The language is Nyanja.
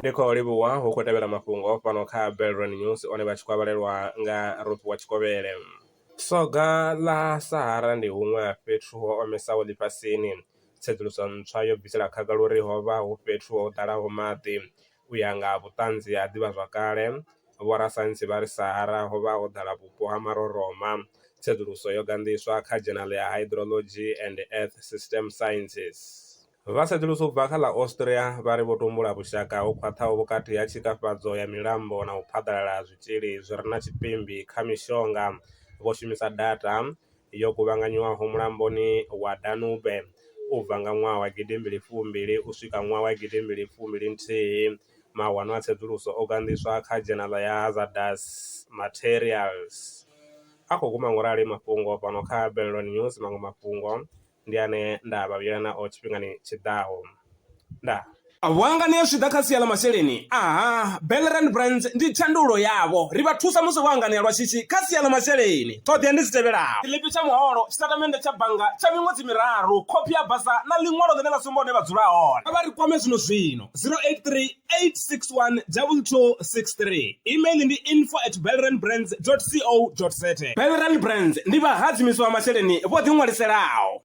Ndiko livhuwa hu khou tevhela mafhungo fhano kha Belron News one vha tshi khou nga Rofhiwa Tshikovhele. Soga ḽa Sahara ndi huṅwe ha fhethu ho omesaho ḽifhasini. Tsedzuluso ntswa yo bvisela khagala uri ho vha hu fhethu ho ḓalaho maḓi. U ya nga vhuṱanzi ha ḓivhazwakale, vhorasaintsi vha ri Sahara ho vha ho ḓala vhupo ha maroroma. Tsedzuluso yo gandiswa kha Journal ya Hydrology and Earth System Sciences. Vha Tsedzuluso bva kha ḽa Austria vha ri vho tumbula vhushaka ho khwaṱhaho vhukati ha tshikafhadzo ya milambo na u phaḓalala zwitzhili zwi re na tshipimbi kha mishonga. Vho shumisa data yo kuvhanganywaho mulamboni wa Danube u bva nga ṅwaha wa 2020 u swika ṅwaha wa 2021. Mawanwa a tsedzuluso o gandiswa kha Journal ya Hazardous Materials. A khou guma ngorali mafhungo fhano kha Belron News. Maṅwe mafhungo ndi ane nda vha vhuyela nao tshifhingani tshiḓaho. Ndaa. Wangani ya swida kha sia ḽa masheleni. Belron Brands ndi tshandulo yavho. Ri vha thusa musi wo hanganea lwa shishi kha sia ḽa masheleni. Ṱhoḓea ndi dzi tevhelaho: tshiḽipi tsha muholo, tshitatamennde tsha bannga tsha miṅwedzi miraru, khophi ya basa na ḽiṅwalo ḽine ḽa sumba hune vha dzula hone. Vha ri kwame zwino 083 861 2263. Email ndi info@belronbrands.co.za. Belron Brands ndi vha hadzimiswa masheleni vho ḓi ṅwaliselaho.